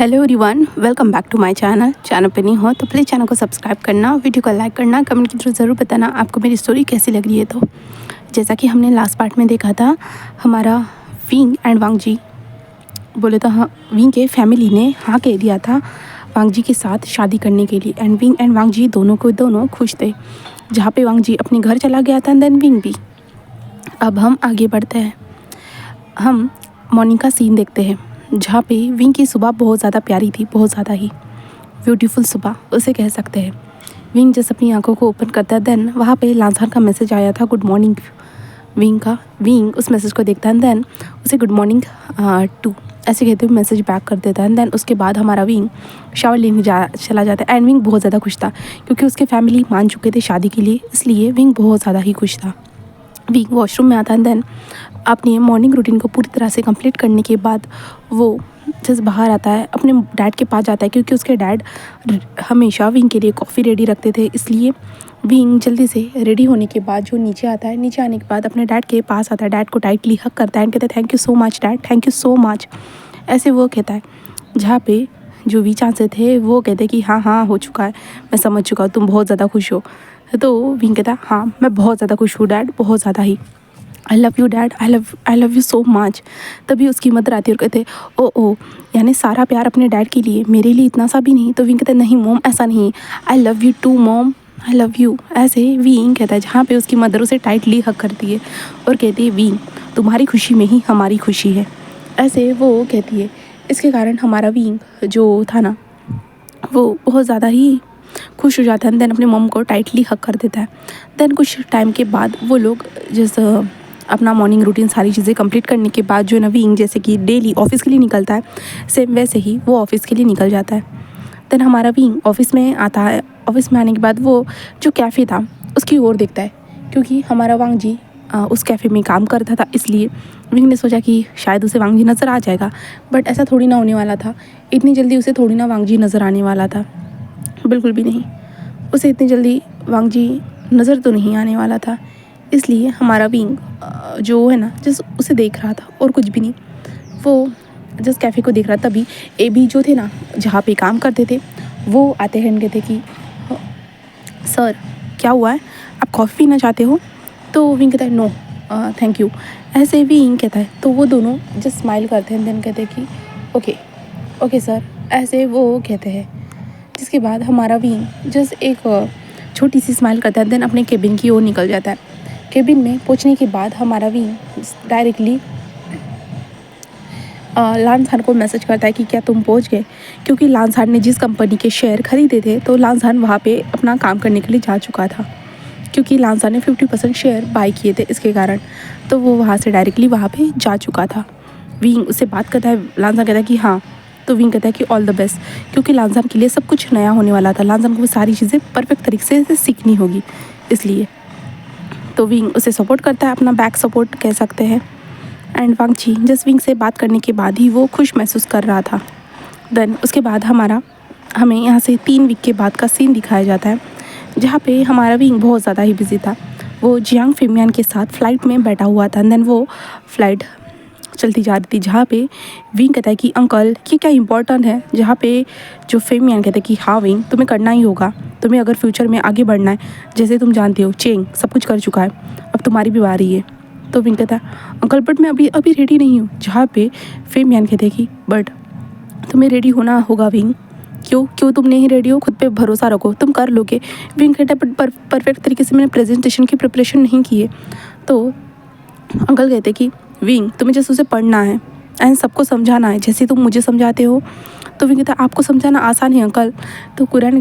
Hello everyone, welcome back to my channel पे नहीं हो तो प्लीज़ चैनल को सब्सक्राइब करना, वीडियो को लाइक करना, कमेंट के थ्रू ज़रूर बताना आपको मेरी स्टोरी कैसी लग रही है। तो जैसा कि हमने लास्ट पार्ट में देखा था, हमारा विंग एंड वांग जी बोले तो हाँ, विंग के फैमिली ने हाँ कह दिया था वांग जी के साथ शादी करने के लिए। एंड विंग एंड वांग जी दोनों खुश थे। जहाँ पे वांग जी अपने घर चला गया था देन विंग भी। अब हम आगे बढ़ते हैं, हम मॉर्निंग का सीन देखते हैं जहाँ पे विंग की सुबह बहुत ज़्यादा प्यारी थी, बहुत ज़्यादा ही ब्यूटीफुल सुबह उसे कह सकते हैं। विंग जैसे अपनी आंखों को ओपन करता है देन वहाँ पे लांसर का मैसेज आया था, गुड मॉर्निंग विंग उस मैसेज को देखता है देन उसे गुड मॉर्निंग टू ऐसे कहते हुए मैसेज बैक कर देता है। देन उसके बाद हमारा विंग शावर लेने चला जाता है। एंड विंग बहुत ज़्यादा खुश था क्योंकि उसके फैमिली मान चुके थे शादी के लिए, इसलिए विंग बहुत ज़्यादा ही खुश था। विंग वॉशरूम में आता है देन अपनी मॉर्निंग रूटीन को पूरी तरह से कंप्लीट करने के बाद वो जस्ट बाहर आता है, अपने डैड के पास जाता है क्योंकि उसके डैड हमेशा विंग के लिए कॉफ़ी रेडी रखते थे। इसलिए विंग जल्दी से रेडी होने के बाद जो नीचे आता है, नीचे आने के बाद अपने डैड के पास आता है, डैड को टाइटली हक करता है एंड कहता है thank you so much dad, thank you so much ऐसे वो कहता है। जहाँ पे जो वी चांसे थे वो कहते कि हाँ हो चुका है, मैं समझ चुका हूँ, तुम बहुत ज़्यादा खुश हो। तो विंग कहता है हाँ मैं बहुत ज़्यादा खुश हूँ डैड, बहुत ज़्यादा ही, I love you dad, I love you so much. तभी उसकी मदर आती है और कहते ओ यानी सारा प्यार अपने डैड के लिए, मेरे लिए इतना सा भी नहीं। तो विंग कहता है नहीं मॉम ऐसा नहीं, I love you too mom, I love you ऐसे विंग कहता है। जहाँ पे उसकी मदर उसे टाइटली हक करती है और कहती है विंग तुम्हारी खुशी में ही हमारी खुशी है, ऐसे वो कहती है। इसके कारण हमारा विंग जो था ना वो बहुत ज़्यादा ही खुश हो जाता है। देन अपने मॉम को टाइटली हक कर देता है। देन कुछ टाइम के बाद वो लोग जैसे अपना मॉर्निंग रूटीन सारी चीज़ें कंप्लीट करने के बाद जो है ना विंग जैसे कि डेली ऑफिस के लिए निकलता है, सेम वैसे ही वो ऑफिस के लिए निकल जाता है। देन हमारा विंग ऑफिस में आता है। ऑफिस में आने के बाद वो जो कैफ़े था उसकी ओर देखता है क्योंकि हमारा वांग जी उस कैफ़े में काम करता था, इसलिए विंग ने सोचा कि शायद उसे वांग जी नज़र आ जाएगा। बट ऐसा थोड़ी ना होने वाला था, इतनी जल्दी उसे थोड़ी ना वांग जी नज़र आने वाला था, बिल्कुल भी नहीं। उसे इतनी जल्दी वांग जी नज़र तो नहीं आने वाला था, इसलिए हमारा विंग जो है ना जस्ट उसे देख रहा था और कुछ भी नहीं। वो जस्ट कैफ़े को देख रहा, तभी एबी जो थे ना जहाँ पे काम करते थे वो आते हैं एंड कहते कि सर क्या हुआ है, आप कॉफ़ी पीना चाहते हो? तो विंग कहता है नो थैंक यू ऐसे विंग कहता है। तो वो दोनों जस्ट स्माइल करते हैं देन कहते हैं कि ओके सर ऐसे वो कहते हैं। जिसके बाद हमारा विंग जस्ट एक छोटी सी स्माइल करता है देन अपने केबिन की ओर निकल जाता है। केबिन में पहुंचने के बाद हमारा विंग डायरेक्टली लांसहान को मैसेज करता है कि क्या तुम पहुंच गए, क्योंकि लांसहान ने जिस कंपनी के शेयर खरीदे थे तो लांसहान वहाँ पे अपना काम करने के लिए जा चुका था, क्योंकि लांसहान ने 50% शेयर बाय किए थे, इसके कारण तो वो वहाँ से डायरेक्टली वहाँ पे जा चुका था। विंग उससे बात करता है, लांसहान कहता है कि हाँ। तो विंग कहता है कि ऑल द बेस्ट, क्योंकि लांसहान के लिए सब कुछ नया होने वाला था, लांसहान को वो सारी चीज़ें परफेक्ट तरीके से सीखनी होगी, इसलिए तो विंग उसे सपोर्ट करता है, अपना बैक सपोर्ट कह सकते हैं। And Wang ji just Wing से बात करने के बाद ही वो खुश महसूस कर रहा था। देन उसके बाद हमें यहाँ से 3 वीक के बाद का सीन दिखाया जाता है, जहाँ पे हमारा विंग बहुत ज़्यादा ही बिजी था। वो जियांग फेमियान के साथ फ़्लाइट में बैठा हुआ था। देन वो फ़्लाइट चलती जा रही थी, जहाँ पे विंग कहता है कि अंकल ये क्या इम्पोर्टेंट है, जहाँ पे जो फेमियान कहता है कि हाँ विंग तुम्हें करना ही होगा, तुम्हें अगर फ्यूचर में आगे बढ़ना है, जैसे तुम जानते हो चेंग सब कुछ कर चुका है, अब तुम्हारी भी बारी है। तो विंग कहता है अंकल बट मैं अभी रेडी नहीं हूँ, जहाँ पे फेमियान कहते हैं कि बट तुम्हें रेडी होना होगा विंग, क्यों तुम नहीं रेडी हो, खुद पे भरोसा रखो, तुम कर लोगे। विंग कहता है बट परफेक्ट तरीके से मैंने प्रेजेंटेशन की प्रिपरेशन नहीं की है। तो अंकल कहते कि विंग तुम्हें जैसे उसे पढ़ना है एंड सबको समझाना है जैसे तुम मुझे समझाते हो। तो विंग कहता है आपको समझाना आसान है अंकल। तो कुरान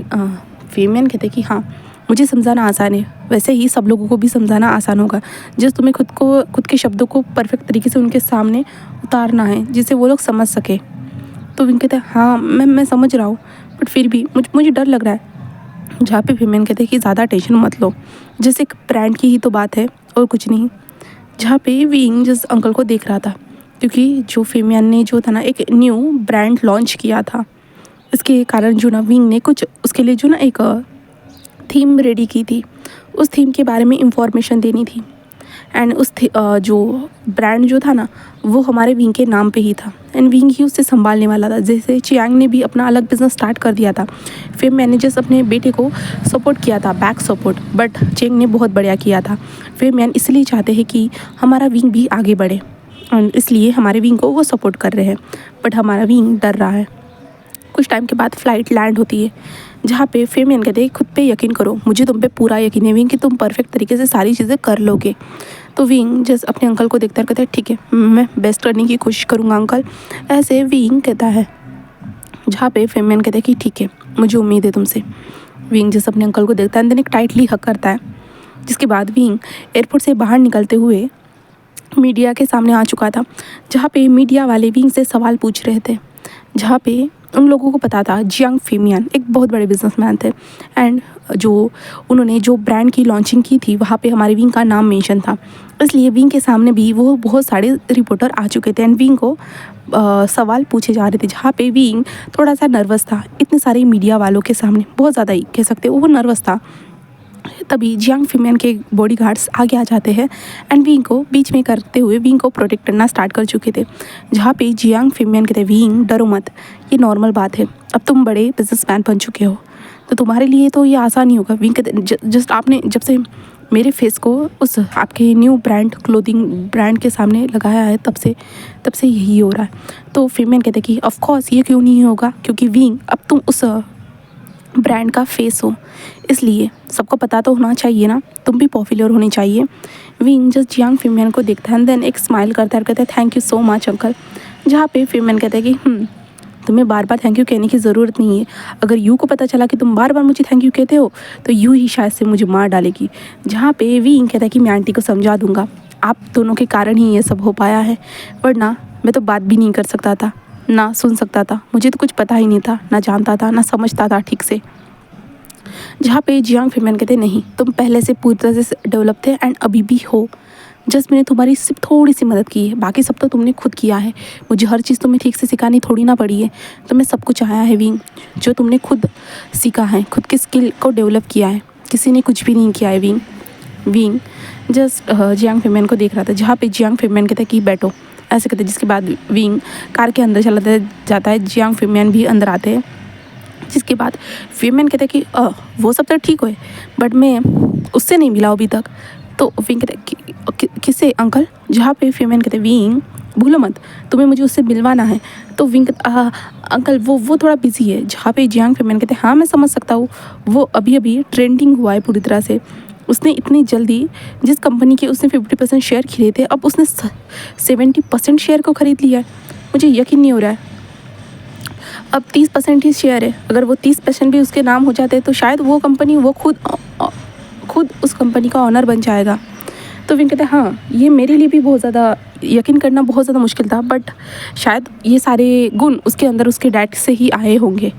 फेमियन कहते कि हाँ मुझे समझाना आसान है, वैसे ही सब लोगों को भी समझाना आसान होगा, जस्ट तुम्हें खुद के शब्दों को परफेक्ट तरीके से उनके सामने उतारना है जिससे वो लोग समझ सके। तो विंग कहता है हाँ मैं समझ रहा हूँ, बट फिर भी मुझे डर लग रहा है। जहाँ पे फेमियन कहते हैं कि ज़्यादा टेंशन मत लो, जैसे एक ब्रांड की ही तो बात है और कुछ नहीं। जहाँ पे विंग जिस अंकल को देख रहा था, क्योंकि जो फेमियन ने जो था ना एक न्यू ब्रांड लॉन्च किया था, इसके कारण जो ना विंग ने कुछ उसके लिए जो ना एक थीम रेडी की थी, उस थीम के बारे में इंफॉर्मेशन देनी थी। एंड जो ब्रांड जो था ना वो हमारे विंग के नाम पे ही था एंड विंग ही उससे संभालने वाला था। जैसे चियांग ने भी अपना अलग बिजनेस स्टार्ट कर दिया था, फिर मैनेजर्स अपने बेटे को सपोर्ट किया था, बैक सपोर्ट, बट चियांग ने बहुत बढ़िया किया था। फिर मैन इसलिए चाहते हैं कि हमारा विंग भी आगे बढ़े एंड इसलिए हमारे विंग को वो सपोर्ट कर रहे हैं, बट हमारा विंग डर रहा है। कुछ टाइम के बाद फ़्लाइट लैंड होती है जहाँ पे फेमियन कहते हैं खुद पे यकीन करो, मुझे तुम पे पूरा यकीन है विंग कि तुम परफेक्ट तरीके से सारी चीज़ें कर लोगे। तो विंग जस्ट अपने अंकल को देखता है, कहता है ठीक है मैं बेस्ट करने की कोशिश करूँगा अंकल, ऐसे विंग कहता है। जहाँ पे फेमियन कहता है कि ठीक है मुझे उम्मीद है तुमसे। विंग जस्ट अपने अंकल को देखता है एंड देन एक टाइटली हक करता है। जिसके बाद विंग एयरपोर्ट से बाहर निकलते हुए मीडिया के सामने आ चुका था, जहाँ पे मीडिया वाले विंग से सवाल पूछ रहे थे, जहाँ पे उन लोगों को पता था जियांग फेमियन एक बहुत बड़े बिजनेसमैन थे एंड जो उन्होंने जो ब्रांड की लॉन्चिंग की थी वहाँ पे हमारे विंग का नाम मेंशन था। इसलिए विंग के सामने भी वो बहुत सारे रिपोर्टर आ चुके थे एंड विंग को सवाल पूछे जा रहे थे, जहाँ पे विंग थोड़ा सा नर्वस था। इतने सारे मीडिया वालों के सामने बहुत ज़्यादा ही कह सकते हो वो नर्वस था। तभी जियांग फेमियन के बॉडीगार्ड्स आगे आ जाते हैं एंड विंग को बीच में करते हुए विंग को प्रोटेक्ट करना स्टार्ट कर चुके थे। जहाँ पे जियांग फेमियन कहते विंग डरो मत, ये नॉर्मल बात है, अब तुम बड़े बिजनेसमैन बन चुके हो तो तुम्हारे लिए तो ये आसान ही होगा। विंग कहते जस्ट आपने जब से मेरे फेस को उस आपके न्यू ब्रांड क्लोथिंग ब्रांड के सामने लगाया है तब से यही हो रहा है। तो फेमियन कहते कि ऑफ कोर्स ये क्यों नहीं होगा, क्योंकि विंग अब तुम उस ब्रांड का फेस हो, इसलिए सबको पता तो होना चाहिए ना, तुम भी पॉपुलर होनी चाहिए। विंग जस्ट जियांग फेमियन को देखता है देन एक स्माइल करता है और कहता है thank you so much uncle. जहाँ पे फेमियन कहता है कि तुम्हें बार बार थैंक यू कहने की ज़रूरत नहीं है, अगर यू को पता चला कि तुम बार बार मुझे थैंक यू कहते हो तो यू ही शायद से मुझे मार डालेगी। जहाँ पे विंग कहता है कि मैं आंटी को समझा दूंगा, आप दोनों के कारण ही ये सब हो पाया है, वरना मैं तो बात भी नहीं कर सकता था, ना सुन सकता था, मुझे तो कुछ पता ही नहीं था, ना जानता था ना समझता था ठीक से। जहाँ पे जियांग फेमियन कहते नहीं, तुम पहले से पूरी तरह से डेवलप थे एंड अभी भी हो, जस्ट मैंने तुम्हारी सिर्फ थोड़ी सी मदद की है, बाकी सब तो तुमने खुद किया है, मुझे हर चीज़ तुम्हें ठीक से सिखानी थोड़ी ना पड़ी है, तुम्हें सब कुछ आया है विंग, जो तुमने खुद सीखा है, खुद की स्किल को डेवलप किया है, किसी ने कुछ भी नहीं किया है विंग जस्ट जियांग फेमियन को देख रहा था। जहाँ पे जियांग फेमियन कहता है कि बैठो, ऐसे कहते, जिसके बाद विंग कार के अंदर चला जाता है, जियांग फेमियन भी अंदर आते हैं। जिसके बाद फेमियन कहते हैं कि वो सब तो ठीक है बट मैं उससे नहीं मिला अभी तक। तो विंग कहते किससे अंकल? जहाँ पे फेमियन कहते विंग भूलो मत, तुम्हें मुझे उससे मिलवाना है। तो विंग अंकल वो थोड़ा बिजी है। जहाँ पे जियांग फेमियन कहते हाँ मैं समझ सकता हूँ, वो अभी ट्रेंडिंग हुआ है पूरी तरह से, उसने इतनी जल्दी जिस कंपनी के उसने 50% शेयर खरीदे थे अब उसने 70% शेयर को ख़रीद लिया है, मुझे यकीन नहीं हो रहा है। अब 30% ही शेयर है, अगर वो 30% भी उसके नाम हो जाते तो शायद वो कंपनी वो खुद उस कंपनी का ऑनर बन जाएगा। तो विंग कहते हैं हाँ ये मेरे लिए भी बहुत ज़्यादा यकीन करना बहुत ज़्यादा मुश्किल था, बट शायद ये सारे गुण उसके अंदर उसके डैड से ही आए होंगे।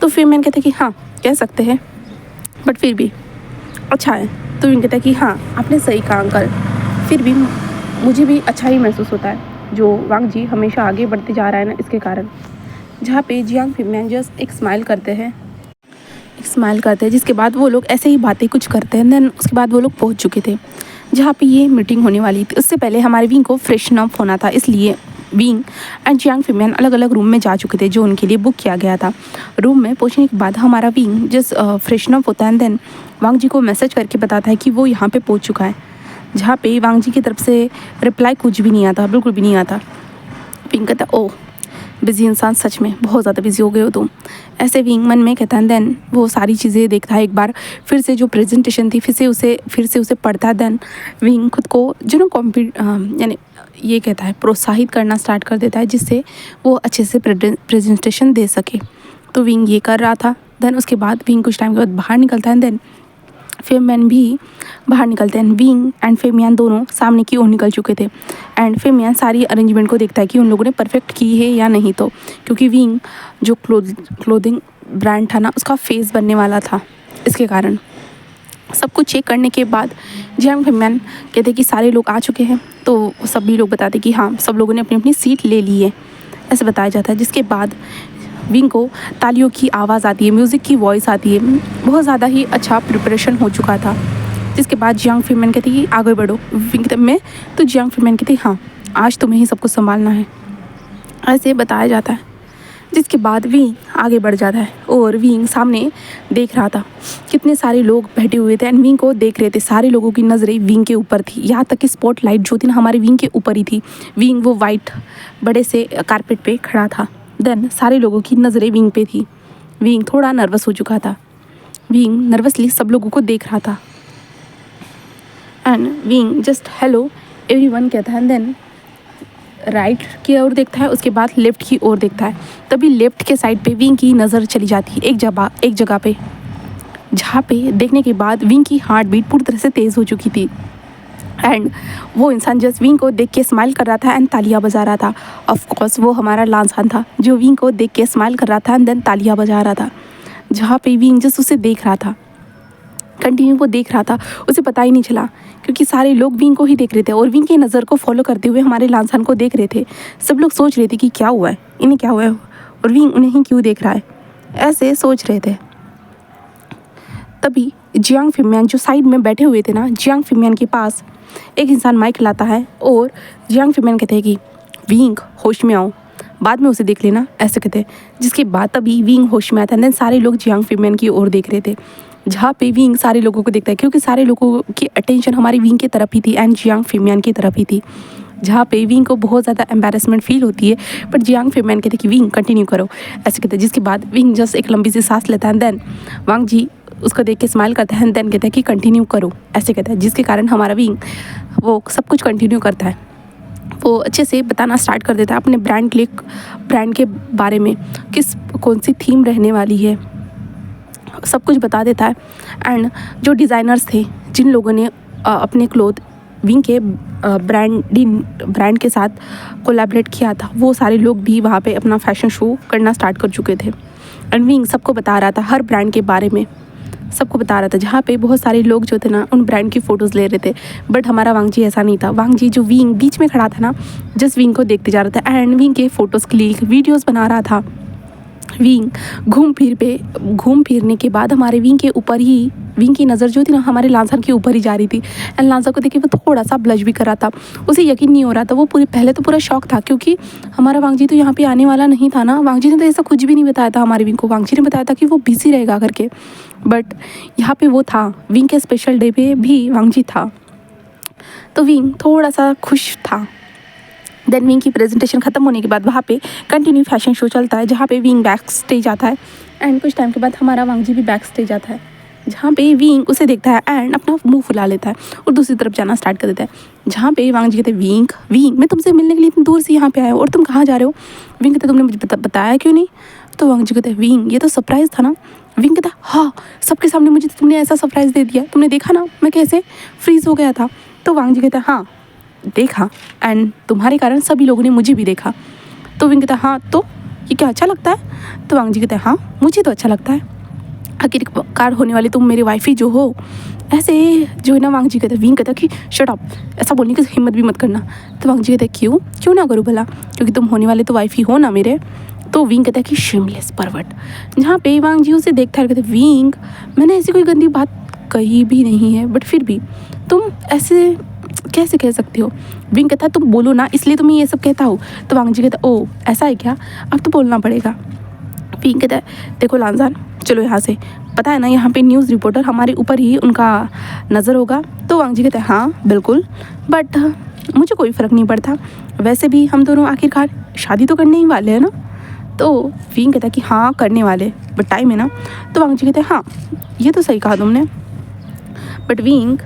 तो फिर मैंने कहते कि हाँ कह सकते हैं, बट फिर भी अच्छा है। तो विंग कहता है कि हाँ आपने सही कहा अंकल, फिर भी मुझे भी अच्छा ही महसूस होता है जो वांग जी हमेशा आगे बढ़ते जा रहा है ना इसके कारण। जहाँ पे जियांग फेमियन जस्ट एक स्माइल करते हैं, जिसके बाद वो लोग ऐसे ही बातें कुछ करते हैं। देन उसके बाद वो लोग पहुँच चुके थे जहाँ पे ये मीटिंग होने वाली थी। उससे पहले हमारे विंग को फ्रेशन अप होना था, इसलिए विंग एंड जियांग फेमियन अलग अलग रूम में जा चुके थे जो उनके लिए बुक किया गया था। रूम में पहुँचने के बाद हमारा विंग जस्ट फ्रेशन अप होता है, देन वांग जी को मैसेज करके बताता है कि वो यहाँ पे पहुँच चुका है। जहाँ पे वांग जी की तरफ से रिप्लाई कुछ भी नहीं आता, बिल्कुल भी नहीं आता। विंग कहता ओह बिज़ी इंसान, सच में बहुत ज़्यादा बिजी हो गए हो तुम, ऐसे विंग मन में कहता है। देन वो सारी चीज़ें देखता है एक बार फिर से, जो प्रेजेंटेशन थी फिर से उसे पढ़ता है। देन विंग खुद को जो ना यानी ये कहता है प्रोत्साहित करना स्टार्ट कर देता है, जिससे वो अच्छे से प्रेजेंटेशन दे सके। तो विंग ये कर रहा था। देन उसके बाद विंग कुछ टाइम के बाद बाहर निकलता है। देन फेमियन भी बाहर निकलते हैं। विंग एंड फेमियन दोनों सामने की ओर निकल चुके थे एंड फेमियन सारी अरेंजमेंट को देखता है कि उन लोगों ने परफेक्ट की है या नहीं। तो क्योंकि विंग जो क्लोथिंग ब्रांड था ना उसका फेस बनने वाला था, इसके कारण सब कुछ चेक करने के बाद जियांग फेमियन कहते कि सारे लोग आ चुके हैं। तो सभी लोग बताते कि हाँ सब लोगों ने अपनी अपनी सीट ले ली है, ऐसे बताया जाता है। जिसके बाद विंग को तालियों की आवाज़ आती है, म्यूज़िक की वॉइस आती है, बहुत ज़्यादा ही अच्छा प्रिपरेशन हो चुका था। जिसके बाद जियांग फीमैन कहती कि आगे बढ़ो। विंग कहता मैं, तो जियांग फीमैन कहती हाँ आज तुम्हें ही सब कुछ संभालना है, ऐसे बताया जाता है। जिसके बाद विंग आगे बढ़ जाता है और विंग सामने देख रहा था, कितने सारे लोग बैठे हुए थे एंड विंग को देख रहे थे। सारे लोगों की नज़रें विंग के ऊपर थी, यहाँ तक कि स्पॉटलाइट जो थी ना हमारे विंग के ऊपर ही थी। विंग वो वाइट बड़े से कारपेट पे खड़ा था, देन सारे लोगों की नज़रें विंग पे थी। विंग थोड़ा नर्वस हो चुका था, विंग नर्वसली सब लोगों को देख रहा था and wing just hello everyone कहता है, देन राइट की ओर देखता है, उसके बाद लेफ़्ट की ओर देखता है। तभी लेफ़्ट के साइड पे विंग की नज़र चली जाती है एक जगह पे, जहाँ पे देखने के बाद विंग की हार्ट बीट पूरी तरह से तेज़ हो चुकी थी एंड वो इंसान जस्ट विंग को देख के स्माइल कर रहा था एंड तालियां बजा रहा था। ऑफ कोर्स वो हमारा लांसान था जो विंग को देख के स्माइल कर रहा था एंड देन तालियां बजा रहा था। जहाँ पे विंग जस्ट उसे देख रहा था, कंटिन्यू वो देख रहा था, उसे पता ही नहीं चला क्योंकि सारे लोग विंग को ही देख रहे थे और विंग की नज़र को फॉलो करते हुए हमारे लांसान को देख रहे थे। सब लोग सोच रहे थे कि क्या हुआ है, इन्हें क्या हुआ है और विंग उन्हें ही क्यों देख रहा है, ऐसे सोच रहे थे। तभी जियांग फीमैन जो साइड में बैठे हुए थे ना, जियांग फीमैन के पास एक इंसान माइक लाता है और जियांग फीमैन कहते हैं कि विंग होश में आओ, बाद में उसे देख लेना, ऐसे कहते हैं। जिसके बाद तभी विंग होश में आता है, देन सारे लोग जियांग फीमैन की ओर देख रहे थे। जहाँ पे विंग सारे लोगों को देखता है क्योंकि सारे लोगों की अटेंशन हमारी विंग की तरफ ही थी एंड जियांग फीमैन की तरफ ही थी। जहाँ पे विंग को बहुत ज़्यादा एम्बैरेसमेंट फील होती है, बट जियांग फीमैन कहते कि विंग कंटिन्यू करो, ऐसे कहते हैं। जिसके बाद विंग जस्ट एक लंबी सी सांस लेता है, देन वांग जी उसको देख के स्माइल करता है, देन कहता है कि कंटिन्यू करो, ऐसे कहता है। जिसके कारण हमारा विंग वो सब कुछ कंटिन्यू करता है, वो अच्छे से बताना स्टार्ट कर देता है अपने ब्रांड के बारे में, कौन सी थीम रहने वाली है, सब कुछ बता देता है। एंड जो डिज़ाइनर्स थे, जिन लोगों ने अपने क्लोथ विंग के ब्रांड के साथ कोलैबोरेट किया था, वो सारे लोग भी वहाँ पे अपना फैशन शो करना स्टार्ट कर चुके थे एंड विंग सबको बता रहा था, हर ब्रांड के बारे में सबको बता रहा था। जहाँ पे बहुत सारे लोग जो थे ना उन ब्रांड की फ़ोटोज़ ले रहे थे, बट हमारा वांग जी ऐसा नहीं था। वांग जी जो विंग बीच में खड़ा था ना, जस्ट विंग को देखते जा रहा था एंड विंग के फ़ोटोज़ क्लिक वीडियोज़ बना रहा था। विंग घूम फिरने के बाद हमारे विंग के ऊपर ही, विंग की नज़र जो थी ना हमारे लांसर के ऊपर ही जा रही थी एंड लांसर को देख के वो थोड़ा सा ब्लश भी कर रहा था, उसे यकीन नहीं हो रहा था। वो पहले तो पूरा शौक था क्योंकि हमारा वांग जी तो यहाँ पे आने वाला नहीं था ना। वांग जी ने तो ऐसा कुछ भी नहीं बताया था हमारे विंग को, वांग जी ने बताया था कि वो बिजी रहेगा करके, बट यहाँ पे वो था, विंग के स्पेशल डे पे भी वांग जी था, तो विंग थोड़ा सा खुश था। देन विंग की प्रेजेंटेशन ख़त्म होने के बाद वहाँ पे कंटिन्यू फैशन शो चलता है, जहाँ पे विंग बैक स्टेज आता है एंड कुछ टाइम के बाद हमारा वांग जी भी बैक स्टेज आता है, जहाँ पे विंग उसे देखता है एंड अपना मुंह फुला लेता है और दूसरी तरफ जाना स्टार्ट कर देता है। जहाँ पे वांग जी कहते हैं विंग मैं तुमसे मिलने के लिए इतनी दूर से यहाँ पे आया हूँ और तुम कहाँ जा रहे हो। विंग कहते तुमने मुझे बताया क्यों नहीं। तो वांग जी कहते हैं विंग ये तो सरप्राइज़ था ना। विंग कहता हाँ सबके सामने मुझे तुमने ऐसा सरप्राइज़ दे दिया, तुमने देखा ना मैं कैसे फ्रीज़ हो गया था। तो वांग जी कहते हैं हाँ देखा एंड तुम्हारे कारण सभी लोगों ने मुझे भी देखा। तो विंग कहता हाँ तो ये क्या अच्छा लगता है। तो वांग जी कहते हैं हाँ मुझे तो अच्छा लगता है, आखिरकार होने वाली तुम मेरी वाइफ ही जो हो, ऐसे जो है ना। वांग जी कहते हैं, विंग कहता कि शट अप, ऐसा बोलने की हिम्मत भी मत करना। तो वांग जी कहते क्यों ना करूँ भला, क्योंकि तुम होने वाले तो वाइफ ही हो ना मेरे। तो विंग कहता है कि शेमलेस परवट। जहाँ पे वांग जी उसे देखता है, कहते विंग मैंने ऐसी कोई गंदी बात कही भी नहीं है, बट फिर भी तुम ऐसे कैसे कह सकते हो। विंग कहता है तुम बोलो ना इसलिए तो मैं ये सब कहता हूँ। तो वांग जी कहता है ओ ऐसा है क्या, अब तो बोलना पड़ेगा। विंग कहता है देखो लांजान चलो यहाँ से, पता है ना यहाँ पे न्यूज़ रिपोर्टर हमारे ऊपर ही उनका नज़र होगा। तो वांग जी कहते हैं हाँ बिल्कुल, बट मुझे कोई फ़र्क नहीं पड़ता, वैसे भी हम दोनों आखिरकार शादी तो करने ही वाले हैं ना। तो विंग कहता है कि हाँ करने वाले, बट टाइम है ना। तो वांग जी कहते हैं हाँ ये तो सही कहा तुमने, बट विंग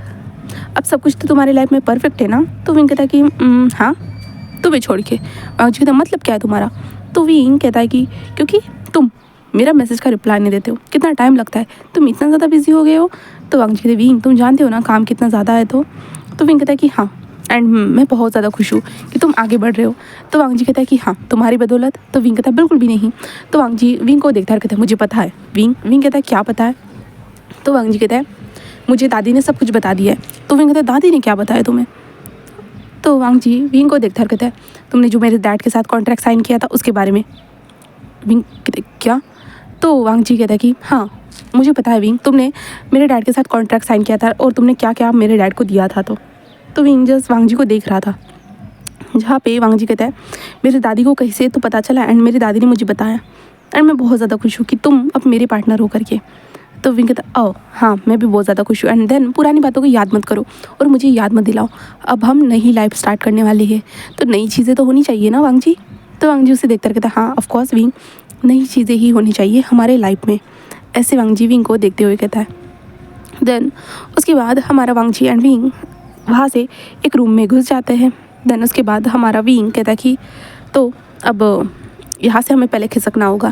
अब सब कुछ तो तुम्हारी लाइफ में परफेक्ट है ना। तो विंग कहता है कि हाँ तुम्हें छोड़ के। वांग जी कहता है मतलब क्या है तुम्हारा। तो विंग कहता है कि क्योंकि तुम मेरा मैसेज का रिप्लाई नहीं देते हो, कितना टाइम लगता है, तुम इतना ज़्यादा बिजी हो गए हो। तो वांग जी कहते विंग तुम जानते हो ना काम कितना ज़्यादा है। तो विंग कहता है कि हाँ एंड मैं बहुत ज़्यादा खुश हूँ कि तुम आगे बढ़ रहे हो। तो वांग जी कहता है कि हाँ तुम्हारी बदौलत। तो विंग कहता है बिल्कुल भी नहीं। तो वांग जी विंग को देखता है, कहता है मुझे पता है। विंग कहता है क्या पता है। तो वांग जी कहता है मुझे दादी ने सब कुछ बता दिया है। तो विंग कहता है दादी ने क्या बताया तुम्हें। तो वांग जी विंग को देखता है, कहता है तुमने जो मेरे डैड के साथ कॉन्ट्रैक्ट साइन किया था उसके बारे में। विंग कहते क्या। तो वांग जी कहता है कि हाँ मुझे पता है विंग, तुमने मेरे डैड के साथ कॉन्ट्रैक्ट साइन किया था और तुमने क्या क्या मेरे डैड को दिया था। तो विंग जस्ट वांग जी को देख रहा था, जहाँ पे वांग जी कहता है मेरी दादी को कहीं से तो पता चला एंड मेरी दादी ने मुझे बताया एंड मैं बहुत ज़्यादा खुश हूँ कि तुम अब मेरे पार्टनर हो करके। तो विंग कहता ओ हाँ, मैं भी बहुत ज़्यादा खुश हूँ एंड देन पुरानी बातों को याद मत करो और मुझे याद मत दिलाओ, अब हम नई लाइफ स्टार्ट करने वाले हैं, तो नई चीज़ें तो होनी चाहिए ना वांग जी। तो वांग जी उसे देखकर कहता हाँ ऑफकोर्स विंग, नई चीज़ें ही होनी चाहिए हमारे लाइफ में। ऐसे वांग जी विंग को देखते हुए कहता है। देन उसके बाद हमारा वांग जी एंड विंग वहाँ से एक रूम में घुस जाते हैं। देन उसके बाद हमारा विंग कहता है कि तो अब यहाँ से हमें पहले खिसकना होगा।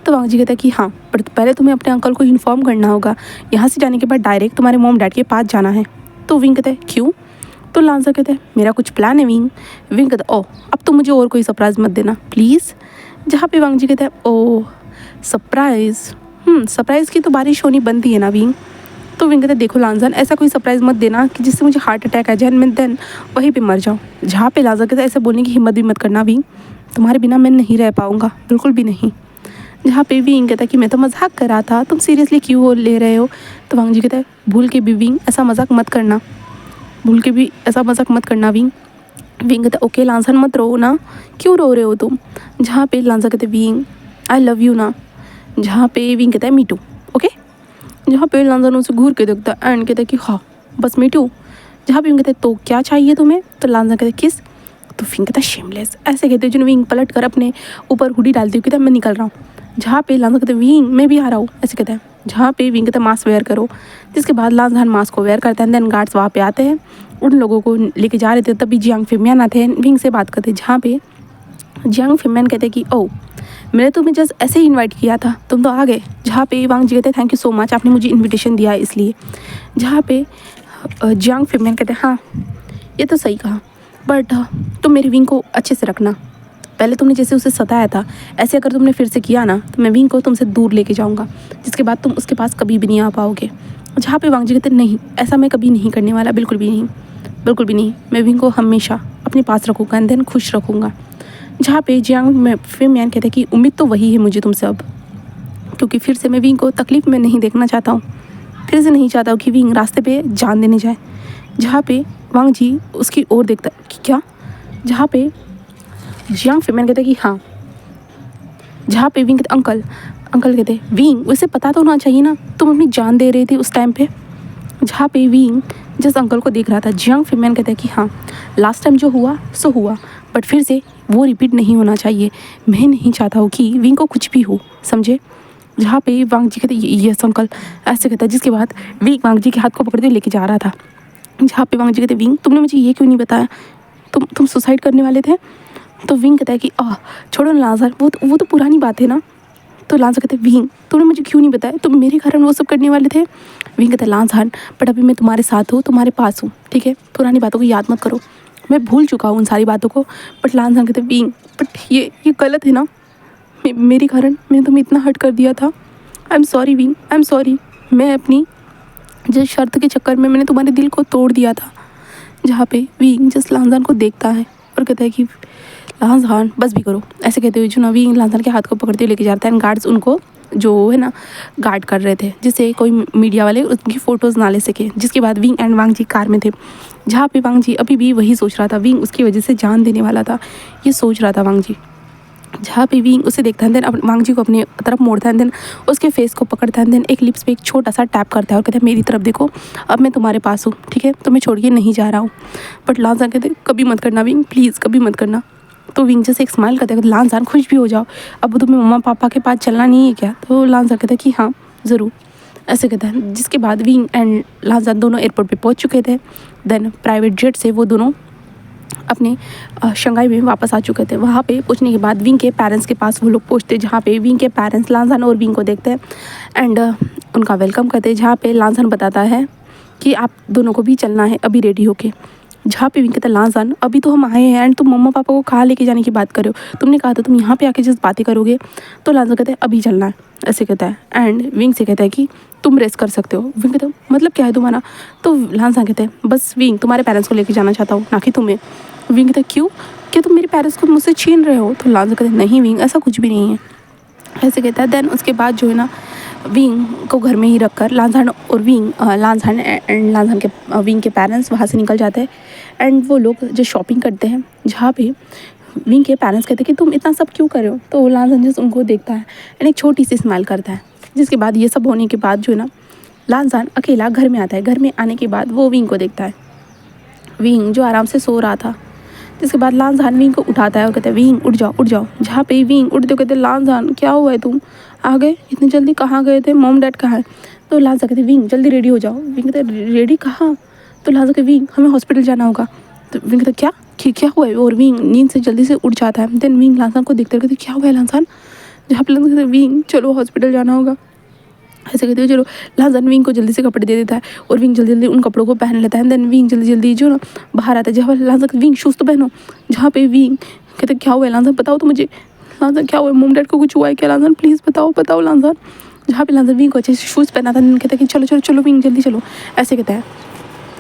तो वांग जी कहता है कि हाँ, पर पहले तुम्हें अपने अंकल को इन्फॉर्म करना होगा, यहाँ से जाने के बाद डायरेक्ट तुम्हारे मॉम डैड के पास जाना है। तो विंग कहता है क्यों। तो लांसर कहता है मेरा कुछ प्लान है विंग। विंग कहता है ओह अब तो मुझे और कोई सरप्राइज़ मत देना प्लीज़। जहाँ पे वांग जी कहता है ओह सरप्राइज़, सरप्राइज़ की तो बारिश होनी बनती है ना विंग। तो विंग कहते देखो लांजन, ऐसा कोई सरप्राइज़ मत देना कि जिससे मुझे हार्ट अटैक आ जाए मैं देन वहीं पे मर जाऊँ। जहाँ पे लांजन कहता ऐसा बोलने की हिम्मत भी मत करना विंग, तुम्हारे बिना मैं नहीं रह पाऊँगा, बिल्कुल भी नहीं। जहाँ पे विंग कहता कि मैं तो मजाक कर रहा था, तुम सीरियसली क्यों ले रहे हो। तो वांग जी कहता है भूल के भी विंग ऐसा मजाक मत करना, भूल के भी ऐसा मजाक मत करना विंग। विंग कहता ओके लांजन मत रो ना, क्यों रो रहे हो तुम। जहाँ पे लांजन कहते विंग आई लव यू ना। जहाँ पे विंग कहता है मी टू ओके। जहाँ पे लांजन उसे घूर के देखता है एंड कहता है कि हाँ बस मी टू। जहाँ पे विंग कहते तो क्या चाहिए तुम्हें। तो लांजन कहते किस। तो विंग कहता शेमलेस, ऐसे कहते जो विंग पलट कर अपने ऊपर हुडी डालती हुई कहता मैं निकल रहा हूँ। जहाँ पे लांजन कहते विंग मैं भी आ रहा हूँ ऐसे कहता है। जहाँ पे विंग कहता मास्क वेयर करो, जिसके बाद लांजन मास्क को वेयर करता है। देन गार्ड्स वहाँ पे आते हैं, उन लोगों को लेके जा रहे थे, तभी जियांग फिमियान आते हैं विंग से बात करते। जहाँ पे जियांग फिमियान कहते कि ओ मैंने तुम्हें जस्ट ऐसे ही इनवाइट किया था, तुम तो आ गए। जहाँ पे वांग जी कहते थैंक यू सो मच, आपने मुझे इनविटेशन दिया है इसलिए। जहाँ पे जियांग फिमियान कहते हाँ ये तो सही कहा, बट तुम मेरी विंग को अच्छे से रखना, पहले तुमने जैसे उसे सताया था ऐसे अगर तुमने फिर से किया ना तो मैं विंग को तुमसे दूर लेके जाऊँगा, जिसके बाद तुम उसके पास कभी भी नहीं आ पाओगे। जहाँ पे वांग जी कहते नहीं ऐसा मैं कभी नहीं करने वाला, बिल्कुल भी नहीं, बिल्कुल भी नहीं, मैं विंग को हमेशा अपने पास रखूँगा एंड देन खुश रखूँगा। जहाँ पे जियांग फिमियान कहते कि उम्मीद तो वही है मुझे तुमसे अब, क्योंकि फिर से मैं विंग को तकलीफ़ में नहीं देखना चाहता हूँ, फिर से नहीं चाहता हूँ कि विंग रास्ते पे जान देने जाए। जहाँ पे वांग जी उसकी ओर देखता कि क्या। जहाँ पे जियांग फिमियान कहते कि हाँ। जहाँ पे विंग कहते अंकल कहते विंग वैसे पता तो होना चाहिए ना, तुम अपनी जान दे रहे थे उस टाइम पे। जहाँ पे विंग जिस अंकल को देख रहा था, जियांग फिमियान कहते हैं कि हाँ लास्ट टाइम जो हुआ सो हुआ, बट फिर से वो रिपीट नहीं होना चाहिए। मैं नहीं चाहता हूँ कि विंग को कुछ भी हो, समझे। जहाँ पे वांग जी कहते यस अंकल ऐसे कहता है, जिसके बाद विंग वांग जी के हाथ को पकड़ते लेके जा रहा था। जहाँ पे वांग जी कहते विंग तुमने मुझे ये क्यों नहीं बताया, तुम सुसाइड करने वाले थे। तो विंग कहता है कि छोड़ो ना लांजर, वो तो पुरानी बात है ना। तो लांजर कहते विंग तुमने मुझे क्यों नहीं बताया, तुम मेरे कारण वो सब करने वाले थे। विंग कहता लांजर बट अभी मैं तुम्हारे साथ हूँ, तुम्हारे पास हूँ, ठीक है, पुरानी बातों को याद मत करो, मैं भूल चुका हूँ उन सारी बातों को। बट लांजर कहते विंग बट ये गलत है ना, मेरे कारण मैंने तुम्हें इतना हर्ट कर दिया था। I am sorry wing, I am sorry, मैं अपनी जिस शर्त के चक्कर में मैंने तुम्हारे दिल को तोड़ दिया था। जहाँ पे विंग जस्ट लांजर को देखता है और कहता है कि लांजर बस भी करो, ऐसे कहते हुए जो ना विंग लांजर के हाथ को पकड़ते हुए लेके जाता है एंड गार्ड्स उनको जो है ना गार्ड कर रहे थे, जिससे कोई मीडिया वाले उनकी फ़ोटोज़ ना ले सके। जिसके बाद Wing and Wang ji car में थे। जहाँ पे वांग जी अभी भी वही सोच रहा था, विंग उसकी वजह से जान देने वाला था, ये सोच रहा था वांग जी। जहाँ पे विंग उसे देखता है देन वांग जी को अपने तरफ मोड़ता है, देन उसके फेस को पकड़ता है, देन एक लिप्स पे एक छोटा सा टैप करता है और कहता है मेरी तरफ देखो, अब मैं तुम्हारे पास हूँ, ठीक है, तो मैं छोड़ के नहीं जा रहा हूँ। बट लांजर कहते कभी मत करना विंग, प्लीज़ कभी मत करना। तो विंग जैसे एक स्माइल करते हैं, लांजर खुश भी हो जाओ, अब तुम्हें मम्मा पापा के पास चलना नहीं है क्या। तो लांजर कहता है कि हाँ ज़रूर, ऐसे कहता है। जिसके बाद विंग एंड लांजर दोनों एयरपोर्ट पे पहुंच चुके थे। देन प्राइवेट जेट से वो दोनों अपने शंघाई में वापस आ चुके थे। वहाँ पे पहुँचने के बाद विंग के पेरेंट्स के पास वो लोग पहुँचते, जहाँ पे विंग के पेरेंट्स लांजन और विंग को देखते हैं एंड उनका वेलकम करते हैं। जहाँ पे लांजन बताता है कि आप दोनों को भी चलना है अभी रेडी होके। जहाँ पे विंग कहता है लांजन अभी तो हम आए हैं एंड तुम मम्मा पापा को कहाँ लेके जाने की बात कर रहे हो, तुमने कहा था तुम यहाँ पे आके जस्ट बातें करोगे। तो लांजन कहता है अभी चलना है, ऐसे कहता है एंड विंग से कहता है कि तुम रेस्ट कर सकते हो। विंग कहता है मतलब क्या है तुम्हारा। तो लांजन कहते हैं बस विंग तुम्हारे पेरेंट्स को लेके जाना चाहता हूँ, ना कि तुम्हें। विंग कहता है क्यों, क्या तुम मेरे पेरेंट्स को मुझसे छीन रहे हो। तो लांजन कहते हैं नहीं विंग ऐसा कुछ भी नहीं है, ऐसे कहता है। देन उसके बाद जो है ना विंग को घर में ही रखकर लांझान और लांझान एंड लांझान के विंग के पेरेंट्स वहाँ से निकल जाते हैं। एंड वो लोग जो शॉपिंग करते हैं, जहाँ पे विंग के पेरेंट्स कहते हैं कि तुम इतना सब क्यों कर रहे हो, तो लांझान जस्ट उनको देखता है एंड एक छोटी सी स्माइल करता है। जिसके बाद ये सब होने के बाद जो है ना, लांझान अकेला घर में आता है। घर में आने के बाद वो विंग को देखता है, विंग जो आराम से सो रहा था। जिसके बाद लांझान विंग को उठाता है और कहता है विंग उठ जाओ उठ जाओ। जहाँ पे विंग उठते कहते लांझान क्या हुआ है, तुम आ गए इतनी जल्दी, कहाँ गए थे, मॉम डैड कहाँ है। तो लांझान कहते विंग जल्दी रेडी हो जाओ। विंग कहते रेडी कहाँ, तो लांझान कहते विंग हमें हॉस्पिटल जाना होगा। तो विंग कहते क्या हुआ है, और विंग नींद से जल्दी से उठ जाता है। देन विंग लांझान को देखते कहते क्या हुआ है लांझान। जहाँ पे लांझान कहते विंग चलो हॉस्पिटल जाना होगा। ऐसे कहते हुए चलो लांझान विंग को जल्दी से कपड़े दे देता है और विंग जल्दी जल्दी उन कपड़ों को पहन लेता है। देन विंग जल्दी जल्दी जो ना बाहर आता है। जहाँ लांझान विंग शूज़ तो पहनो। जहाँ पे विंग कहते क्या हुआ है लांझान, बताओ तो मुझे। लांझान क्या हुआ है, मॉम डैड को कुछ हुआ है क्या लांझान, प्लीज़ बताओ लांझान। जहाँ पे लांझान विंग को अच्छे से शूज़ पहना था, कहता कि चलो विंग जल्दी चलो, ऐसे कहता है।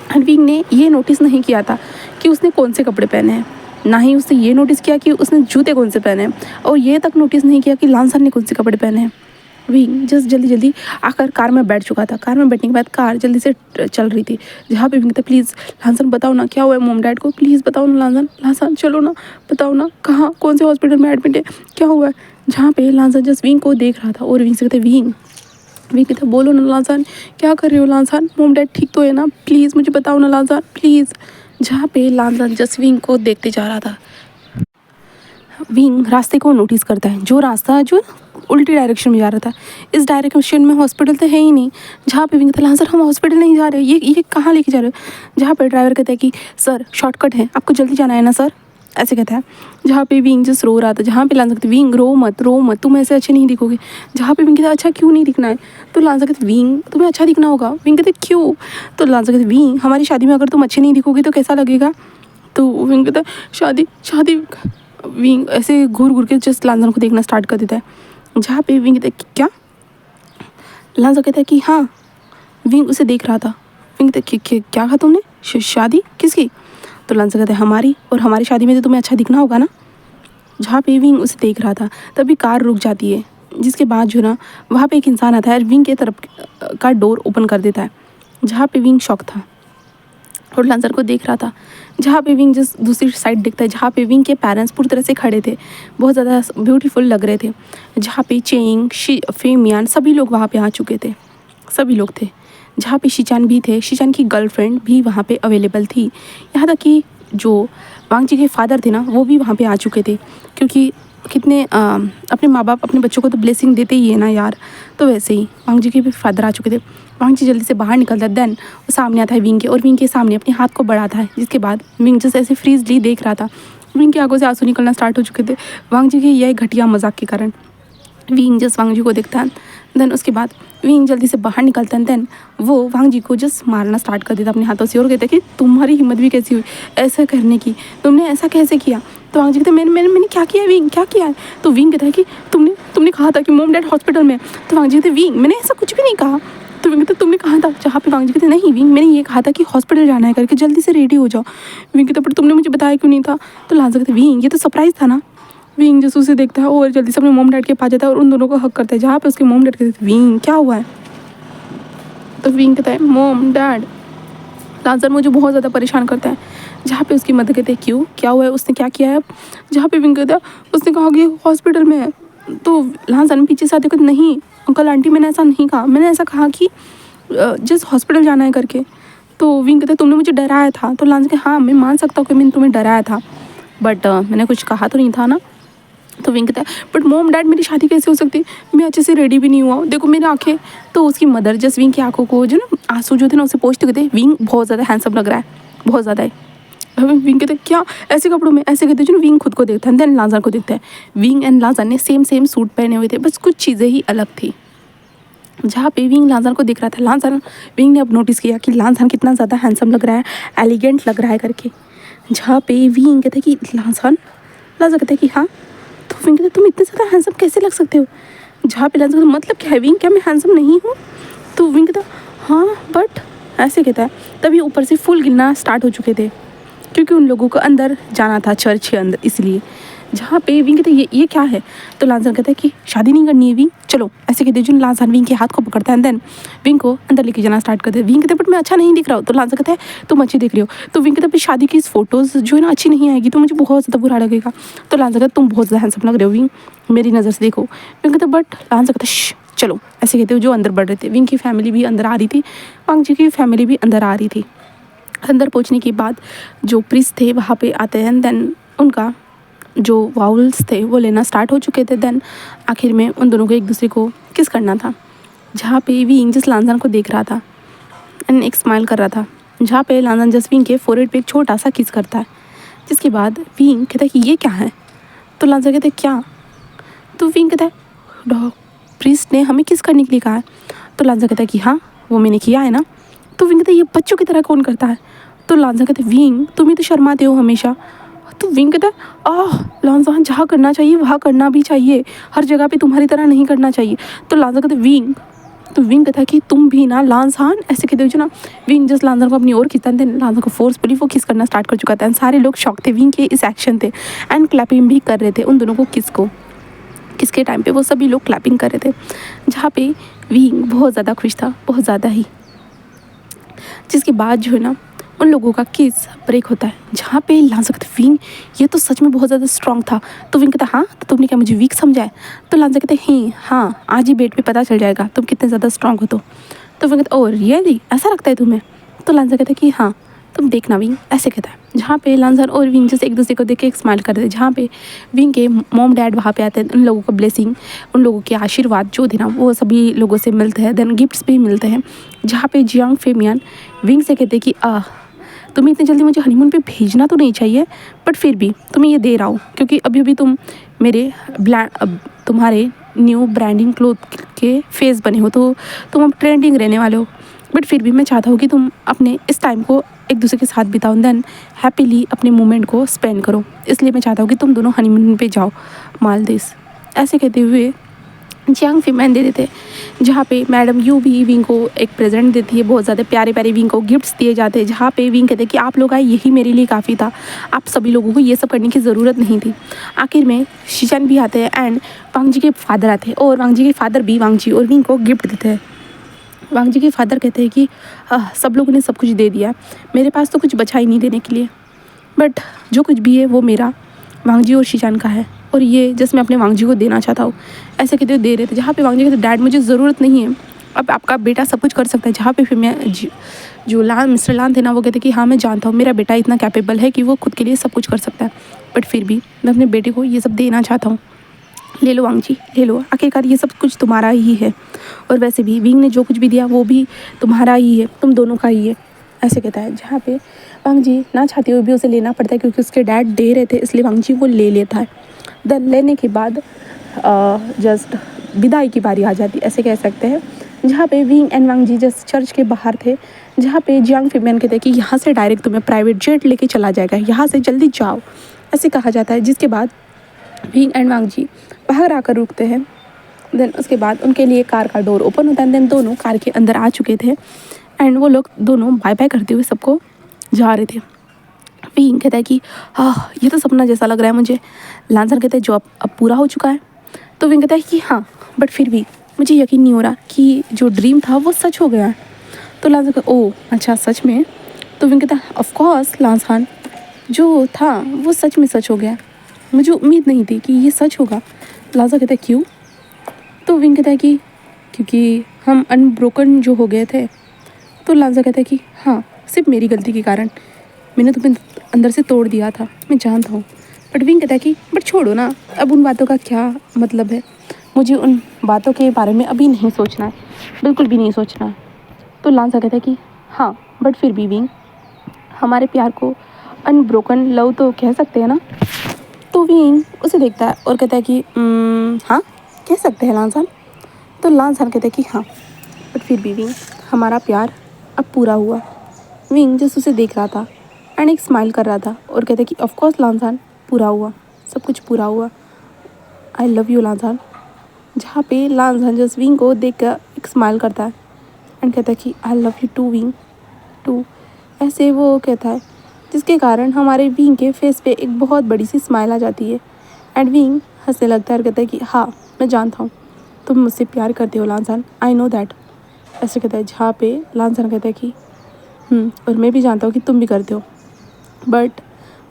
एंड विंग ने ये नोटिस नहीं किया था कि उसने कौन से कपड़े पहने हैं, ना ही उसने ये नोटिस किया कि उसने जूते कौन से पहने हैं, और ये तक नोटिस नहीं किया कि लांझान ने कौन से कपड़े पहने हैं। विंग जस्ट जल्दी जल्दी आकर कार में बैठ चुका था। कार में बैठने के बाद कार जल्दी से चल रही थी। जहाँ पे विंग था प्लीज़ लांझान बताओ ना क्या हुआ है मॉम डैड को, प्लीज़ बताओ ना लांझान चलो ना, बताओ ना कहाँ कौन से हॉस्पिटल में एडमिट है, क्या हुआ है। जहाँ पे लांझान जस्ट विंग को देख रहा था और विंग से कहते विंग कहते बोलो ना लांझान क्या कर रहे हो लांझान, मॉम डैड ठीक तो है ना, प्लीज़ मुझे बताओ ना लांझान प्लीज़। जहाँ पे लांझान जस्ट विंग को देखते जा रहा था। विंग रास्ते को नोटिस करता है, जो रास्ता जो उल्टी डायरेक्शन में जा रहा था, इस डायरेक्शन में हॉस्पिटल तो है ही नहीं। जहाँ पे विंग था लांझान हम हॉस्पिटल नहीं जा रहे, ये कहाँ लेके जा रहे हो। जहाँ पे ड्राइवर कहता है कि सर शॉर्टकट है, आपको जल्दी जाना है ना सर, ऐसे कहता है। जहाँ पे विंग जस्ट रो रहा था। जहाँ पे लांझान कहते विंग रो मत तुम ऐसे अच्छे नहीं दिखोगे। जहाँ पे विंग कहता अच्छा क्यों नहीं दिखना है, तो लांझान कहते विंग तुम्हें अच्छा दिखना होगा। विंग कहते क्यों, तो लांझान कहते विंग हमारी शादी में अगर तुम अच्छे नहीं दिखोगे तो कैसा लगेगा। तो विंग कहता शादी विंग ऐसे घूर के जस्ट लांझान को देखना स्टार्ट कर देता है। जहाँ पे विंग कहता है क्या, लांझान कहता है कि हाँ। विंग उसे देख रहा था। विंग कहता है क्या कहा तुमने, शादी किसकी, तो लांझान कहता है हमारी, और हमारी शादी में तो तुम्हें अच्छा दिखना होगा ना। जहाँ पे विंग उसे देख रहा था तभी कार रुक जाती है। जिसके बाद जो ना वहाँ पे एक इंसान आता है और विंग के तरफ का डोर ओपन कर देता है। जहाँ पे विंग शॉक था और लांझान को देख रहा था। जहाँ पे विंग जिस दूसरी साइड देखता है, जहाँ पे विंग के पेरेंट्स पूरी तरह से खड़े थे, बहुत ज़्यादा ब्यूटीफुल लग रहे थे। जहाँ पे चेंग फेमियान सभी लोग वहाँ पे आ चुके थे, सभी लोग थे। जहाँ पे शीचान भी थे, शीचान की गर्लफ्रेंड भी वहाँ पे अवेलेबल थी। यहाँ तक कि जो वांग जी के फादर थे ना, वो भी वहाँ पे आ चुके थे, क्योंकि कितने अपने माँ बाप अपने बच्चों को तो ब्लेसिंग देते ही है ना यार। तो वैसे ही वांग जी के भी फादर आ चुके थे। वांग जी जल्दी से बाहर निकलता है। देन वो सामने आता है विंग के, और विंग के सामने अपने हाथ को बढ़ाता है। जिसके बाद विंग जैसे ऐसे फ्रीजली देख रहा था। विंग की आंखों से आंसू निकलना स्टार्ट हो चुके थे वांग जी के यह घटिया मजाक के कारण। विंग जस्ट वांग जी को देखता है। देन उसके बाद विंग जल्दी से बाहर निकलता है। देन वो वांग जी को जस्ट मारना स्टार्ट कर देता अपने हाथों से, और कहता है कि तुम्हारी हिम्मत भी कैसी हुई ऐसा करने की, तुमने ऐसा कैसे किया। तो वांग जी कहते मैंने क्या किया है विंग, क्या किया है। तो विंग कहता है कि तुमने कहा था कि मॉम डैड हॉस्पिटल में। तो वांग जी कहते विंग मैंने ऐसा कुछ भी नहीं कहा। तो विंग कहते तुमने कहा था। जहाँ पे वांग जी कहते नहीं विंग मैंने ये कहा था कि हॉस्पिटल जाना है करके जल्दी से रेडी हो जाओ। विंग कहते पर तुमने मुझे बताया क्यों नहीं था। तो लांझान कहते विंग ये तो सरप्राइज़ था ना। विंग जैसे उसे देखता है और जल्दी से अपने मॉम डैड के पास जाता है और उन दोनों को हक करता है। जहाँ पे उसके मॉम डैड कहते हैं विंग क्या हुआ है। तो विंग कहता है मॉम डैड लांझान मुझे बहुत ज़्यादा परेशान करता है। जहाँ पे उसकी मदर कहते हैं क्यों क्या हुआ है, उसने क्या किया है। जहाँ पे विंग कहता है उसने कहा कि हॉस्पिटल में है। तो लांझान पीछे से आते कहते नहीं अंकल आंटी मैंने ऐसा नहीं कहा, मैंने ऐसा कहा कि जस्ट हॉस्पिटल जाना है करके। तो विंग कहता है तुमने मुझे डराया था। तो लांझान कहता हाँ मैं मान सकता हूँ कि मैंने तुम्हें डराया था, बट मैंने कुछ कहा तो नहीं था ना। तो विंग कहता है बट मॉम डैड मेरी शादी कैसे हो सकती, मैं अच्छे से रेडी भी नहीं हुआ, देखो मेरी आंखें। तो उसकी मदर जस्ट विंग की आंखों को जो ना आंसू जो थे ना उसे पोंछते कहते विंग बहुत ज़्यादा हैंडसम लग रहा है, बहुत ज़्यादा है। विंग कहते क्या ऐसे कपड़ों में, ऐसे कहते जो ना विंग खुद को देखता है। देन लांझान को देखता है। विंग एंड लांझान ने सेम सूट पहने हुए थे, बस कुछ चीज़ें ही अलग थी। जहाँ पे विंग लांझान को देख रहा था, विंग ने अब नोटिस किया कि लांझान कितना ज़्यादा हैंडसम लग रहा है, एलिगेंट लग रहा है करके। जहाँ पे विंग कहता है कि लांझान कहता है कि हाँ। तो विंग कहता है तुम इतने ज़्यादा हैंडसम कैसे लग सकते हो। जहाँ पे लांझान मतलब क्या है विंग, क्या मैं हैंडसम नहीं हूँ। तो विंग कहता हाँ बट ऐसे कहता है। तभी ऊपर से फूल गिरना स्टार्ट हो चुके थे, क्योंकि उन लोगों को अंदर जाना था चर्च के अंदर, इसलिए। जहाँ पे विंग कहते ये क्या है। तो लांसान कहता है कि शादी नहीं करनी है विंग, चलो। ऐसे कहते जुन लांसान विंग के हाथ को पकड़ता है, देन विंग को अंदर लेके जाना स्टार्ट करते हैं। विंग कहते बट मैं अच्छा नहीं दिख रहा हूँ। तो लांसान कहता है तुम अच्छी दिख रही हो। तो विंग कहता है शादी की इस फोटोज़ जो है ना अच्छी नहीं आएगी, तो मुझे बहुत ज़्यादा बुरा लगेगा। तो लांसान कहता तुम बहुत ज़्यादा हैंडसम लग रहे हो विंग, मेरी नज़र से देखो। विंग कहता बट लांसान कहता चलो। ऐसे कहते हुए जो अंदर बढ़ रहे थे, विंग की फैमिली भी अंदर आ रही थी, वांग जी की फैमिली भी अंदर आ रही थी। अंदर पहुंचने के बाद जो प्रीस्ट थे वहाँ पे आते हैं, देन उनका जो वाउल्स थे वो लेना स्टार्ट हो चुके थे। देन आखिर में उन दोनों को एक दूसरे को किस करना था, जहाँ पे विंग जिस लांसान को देख रहा था एंड एक स्माइल कर रहा था, जहाँ पे लांसान जस्ट विंग के फोरहेड पे एक छोटा सा किस करता है। जिसके बाद विंग कहता है कि ये क्या है। तो लांसान कहते हैं क्या। तो विंग कहता है प्रीस्ट ने हमें किस करने के लिए कहा है। तो लांसान कहता है कि हाँ वो मैंने किया है ना। तो विंग कहता है ये बच्चों की तरह कौन करता है। तो लांसान कहते हैं विंग तुम ही तो शर्माते हो हमेशा। तो विंग कहता है लांसान जहाँ करना चाहिए वहाँ करना भी चाहिए, हर जगह पे तुम्हारी तरह नहीं करना चाहिए। तो लांसान कहते विंग, तो विंग कहता है कि तुम भी ना लांसान, ऐसे कहते हो ना। विंग जस्ट लांसान को अपनी ओर खींचता है, लांसान को फोर्सफुली वो किस करना स्टार्ट कर चुका था। सारे लोग शॉक थे विंग के इस एक्शन थे एंड क्लैपिंग भी कर रहे थे उन दोनों को किसके टाइम पे वो सभी लोग क्लैपिंग कर रहे थे, जहाँ पे विंग बहुत ज़्यादा खुश था, बहुत ज़्यादा ही। जिसके बाद जो है ना उन लोगों का किस ब्रेक होता है, जहाँ पे लांसान कहते विंग ये तो सच में बहुत ज़्यादा स्ट्रॉन्ग था। तो विंग कहता हाँ तो तुमने क्या मुझे वीक समझा है। तो लांसान कहते हाँ आज ही बेड पे पता चल जाएगा तुम कितने ज़्यादा स्ट्रॉन्ग हो। तो विंग कहता ओह रियली ऐसा लगता है तुम्हें। तो लांसान कहता कि हाँ तुम देखना विंग, ऐसे कहता है। जहाँ पे लांसान और विंग जैसे एक दूसरे को देख के एक स्माइल कर रहे थे, जहाँ पे विंग के मॉम डैड वहाँ पे आते हैं, उन लोगों को ब्लेसिंग, उन लोगों के आशीर्वाद जो थे ना वो सभी लोगों से मिलते हैं, देन गिफ्ट्स भी मिलते हैं। जहाँ पे जियांग फेमियन विंग से कहते कि तुम्हें इतनी जल्दी मुझे हनीमून पे भेजना तो नहीं चाहिए, बट फिर भी तुम्हें ये दे रहा हूँ क्योंकि अभी अभी तुम मेरे तुम्हारे न्यू ब्रांडिंग क्लोथ के फेस बने हो, तो तुम अब ट्रेंडिंग रहने वाले हो। बट फिर भी मैं चाहता हूँ कि तुम अपने इस टाइम को एक दूसरे के साथ बिताओ, देन हैप्पीली अपने मोमेंट को स्पेंड करो। इसलिए मैं चाहता हूँ कि तुम दोनों हनीमून पे जाओ मालदीव्स। ऐसे कहते हुए जियांग फेमियन दे देते, जहाँ पे मैडम यू भी विंग को एक प्रेजेंट देती है, बहुत ज़्यादा प्यारे प्यारे विंग को गिफ्ट्स दिए जाते हैं। जहाँ पे विंग कहते हैं कि आप लोग आए यही मेरे लिए काफ़ी था, आप सभी लोगों को ये सब करने की ज़रूरत नहीं थी। आखिर में शीचन भी आते हैं एंड वांग जी के फादर आते हैं, और वांग जी के फादर भी वांग जी और विंग को गिफ्ट देते हैं। वांग जी के फादर कहते हैं कि सब लोगों ने सब कुछ दे दिया, मेरे पास तो कुछ बचा ही नहीं देने के लिए, बट जो कुछ भी है वो मेरा वांग जी और शीचान का है, और ये जैसे मैं अपने वांग जी को देना चाहता हूँ। ऐसे कहते हुए दे रहे थे, जहाँ पे वांग जी कहते डैड मुझे ज़रूरत नहीं है, अब आपका बेटा सब कुछ कर सकता है। जहाँ पे फिर मैं जो मिस्टर लान थे ना वो कहते कि हाँ मैं जानता हूँ मेरा बेटा इतना कैपेबल है कि वो खुद के लिए सब कुछ कर सकता है, बट फिर भी मैं अपने बेटे को ये सब देना चाहता हूँ। ले लो वांग जी ले लो, आखिरकार ये सब कुछ तुम्हारा ही है, और वैसे भी विंग ने जो कुछ भी दिया वो भी तुम्हारा ही है, तुम दोनों का ही है। ऐसे कहता है, जहाँ पे वांग जी ना चाहते हुए भी उसे लेना पड़ता है क्योंकि उसके डैड दे रहे थे, इसलिए वांग जी वो ले लेता है। देन लेने के बाद जस्ट विदाई की बारी आ जाती, ऐसे कह सकते हैं। जहाँ पे Wing and Wang ji just church के बाहर थे, जहाँ पे जियांग फेमियन कहते हैं कि यहाँ से डायरेक्ट तुम्हें प्राइवेट जेट लेके चला जाएगा, यहाँ से जल्दी जाओ, ऐसे कहा जाता है। जिसके बाद विंग एंड वांग जी बाहर आकर रुकते हैं। देन उसके बाद उनके लिए कार का डोर ओपन होता है, देन दोनों कार के अंदर आ चुके थे एंड वो लोग दोनों बाय बाय करते हुए सबको जा रहे थे। विंग कहता है कि ये तो सपना जैसा लग रहा है मुझे। लांसान कहता है जो अब पूरा हो चुका है। तो विंग कहता है कि हाँ बट फिर भी मुझे यकीन नहीं हो रहा कि जो ड्रीम था वो सच हो गया है। तो लांसान कहता ओह अच्छा सच में। तो विंग कहता है ऑफकोर्स लांसान, जो था वो सच में सच हो गया, मुझे उम्मीद नहीं थी कि ये सच होगा। लांसान कहता है क्यों। तो विंग कहता है कि क्योंकि हम अनब्रोकन जो हो गए थे। तो लांसान कहता है कि हाँ सिर्फ मेरी गलती के कारण, मैंने तुम्हें अंदर से तोड़ दिया था, मैं जानता हूँ। बट विंग कहता है कि बट छोड़ो ना, अब उन बातों का क्या मतलब है, मुझे उन बातों के बारे में अभी नहीं सोचना है, बिल्कुल भी नहीं सोचना है। तो लांसान कहता है कि हाँ बट फिर भी विंग, हमारे प्यार को अनब्रोकन लव तो कह सकते हैं ना। तो विंग उसे देखता है और कहता है कि हाँ कह सकते हैं लांसान। तो लांसान कहता है कि हाँ बट फिर भी विंग, हमारा प्यार अब पूरा हुआ। विंग जस्ट उसे देख रहा था एंड एक स्माइल कर रहा था और कहता है कि ऑफकोर्स लांसान, पूरा हुआ, सब कुछ पूरा हुआ, आई लव यू लांसान। जहाँ पे लांसान जस्ट विंग को देख कर एक स्माइल करता है एंड कहता है कि I love you too Wing too, ऐसे वो कहता है, जिसके कारण हमारे विंग के फेस पे एक बहुत बड़ी सी स्माइल आ जाती है एंड विंग हंसने लगता है और कहता है कि हाँ मैं जानता हूँ तुम मुझसे प्यार करते हो लांसान, आई नो दैट। ऐसे कहता है, जहाँ पे लांसान कहता है कि और मैं भी जानता हूँ कि तुम भी करते हो, बट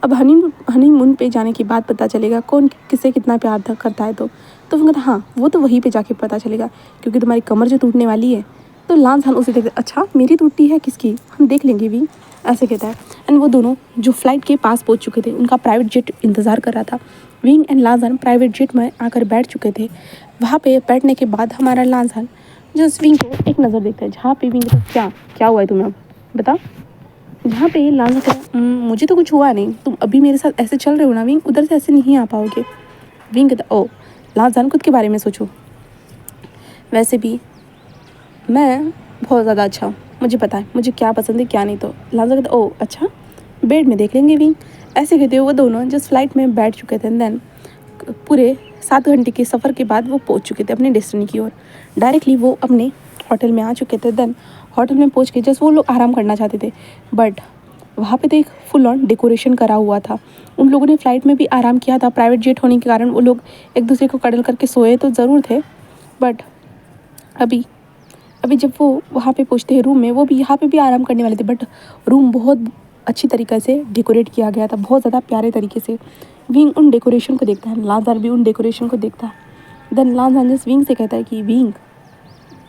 अब हनीमून पे जाने के बाद पता चलेगा कौन किसे कितना प्यार करता है। तो वो कहता है हाँ वो तो वहीं पे जाके पता चलेगा, क्योंकि तुम्हारी कमर जो टूटने वाली है। तो लांसान उसे देखते, अच्छा मेरी टूटती है किसकी, हम देख लेंगे विंग, ऐसे कहता है। एंड वो दोनों जो फ्लाइट के पास पहुंच चुके थे, उनका प्राइवेट जेट इंतज़ार कर रहा था। विंग एंड लांसान प्राइवेट जेट में आकर बैठ चुके थे। वहाँ पे बैठने के बाद हमारा लांसान जस्ट विंग को एक नज़र देखता है, जहाँ पे विंग कहता है, क्या क्या हुआ है तुम्हें, अब बता। जहाँ पे लांसान कहता है, मुझे तो कुछ हुआ नहीं, तुम अभी मेरे साथ ऐसे चल रहे हो ना विंग, उधर से ऐसे नहीं आ पाओगे। विंग कहता है, ओ लांसान खुद के बारे में सोचो, वैसे भी मैं बहुत ज़्यादा अच्छा हूँ, मुझे पता है मुझे क्या पसंद है क्या नहीं। तो लांसान कहता है, ओ अच्छा बेड में देख लेंगे विंग। ऐसे कहते हुए वो दोनों जिस फ्लाइट में बैठ चुके थे, देन पूरे 7 घंटे के सफ़र के बाद वो पहुंच चुके थे अपने डेस्टिनी की ओर। डायरेक्टली वो अपने होटल में आ चुके थे। देन होटल में पहुंच के जस्ट वो लोग आराम करना चाहते थे, बट वहाँ पे तो एक फुल ऑन डेकोरेशन करा हुआ था। उन लोगों ने फ्लाइट में भी आराम किया था, प्राइवेट जेट होने के कारण वो लोग एक दूसरे को कडल करके सोए तो ज़रूर थे, बट अभी अभी जब वो वहाँ पे पहुँचते हैं रूम में, वो भी यहाँ पे भी आराम करने वाले थे, बट रूम बहुत अच्छी तरीके से डेकोरेट किया गया था, बहुत ज़्यादा प्यारे तरीके से। विंग उन डेकोरेशन को देखता है, लांसान भी उन डेकोरेशन को देखता है। देन लांसान जिस विंग से कहता है कि विंग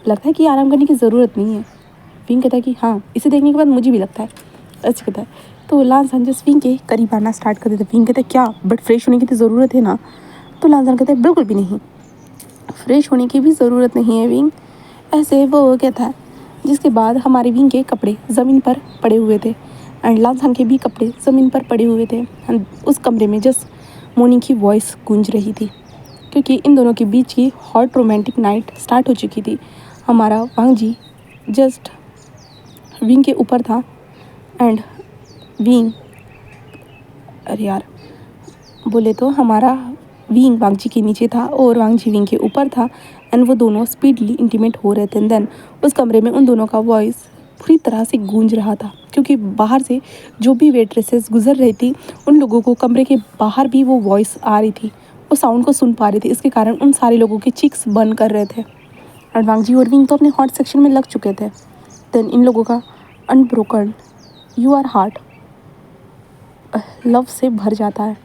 लगता है कि आराम करने की ज़रूरत नहीं है। विंग कहता है कि हाँ इसे देखने के बाद मुझे भी लगता है, ऐसे कहता है। तो लांसान जिस विंग के करीब आना स्टार्ट कर देता है। विंग कहता है, क्या बट फ्रेश होने की तो ज़रूरत है ना। तो लांसान कहता है, बिल्कुल भी नहीं, फ्रेश होने की भी ज़रूरत नहीं है विंग, ऐसे वो कहता है। जिसके बाद हमारे विंग के कपड़े ज़मीन पर पड़े हुए थे एंड लांसान के भी कपड़े ज़मीन पर पड़े हुए थे। एंड उस कमरे में जस्ट मोनी की वॉइस गूंज रही थी, क्योंकि इन दोनों के बीच की हॉट रोमांटिक नाइट स्टार्ट हो चुकी थी। हमारा वांग जी जस्ट विंग के ऊपर था एंड विंग, अरे यार बोले तो हमारा विंग वांग जी के नीचे था और वांग जी विंग के ऊपर था। एंड वो दोनों स्पीडली इंटीमेट हो रहे थे। देन उस कमरे में उन दोनों का वॉइस पूरी तरह से गूंज रहा था, क्योंकि बाहर से जो भी वेट्रेसेस गुजर रही थी, उन लोगों को कमरे के बाहर भी वो वॉइस आ रही थी, वो साउंड को सुन पा रही थी। इसके कारण उन सारे लोगों के चिक्स बर्न कर रहे थे। और वांग जी और विंग तो अपने हॉट सेक्शन में लग चुके थे। देन इन लोगों का unbroken you are heart love से भर जाता है।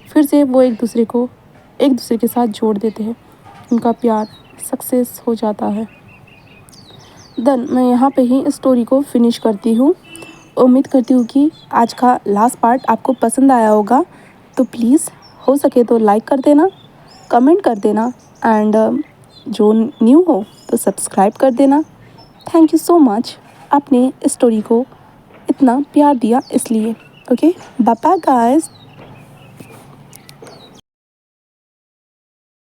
फिर से वो एक दूसरे के साथ जोड़ देते हैं, उनका प्यार सक्सेस हो जाता है। देन मैं यहाँ पे ही स्टोरी को फिनिश करती हूँ। उम्मीद करती हूँ कि आज का लास्ट पार्ट आपको पसंद आया होगा। तो प्लीज़ हो सके तो लाइक कर देना, कमेंट कर देना एंड जो न्यू हो तो सब्सक्राइब कर देना। थैंक यू सो मच आपने स्टोरी को इतना प्यार दिया इसलिए। Okay bye bye guys.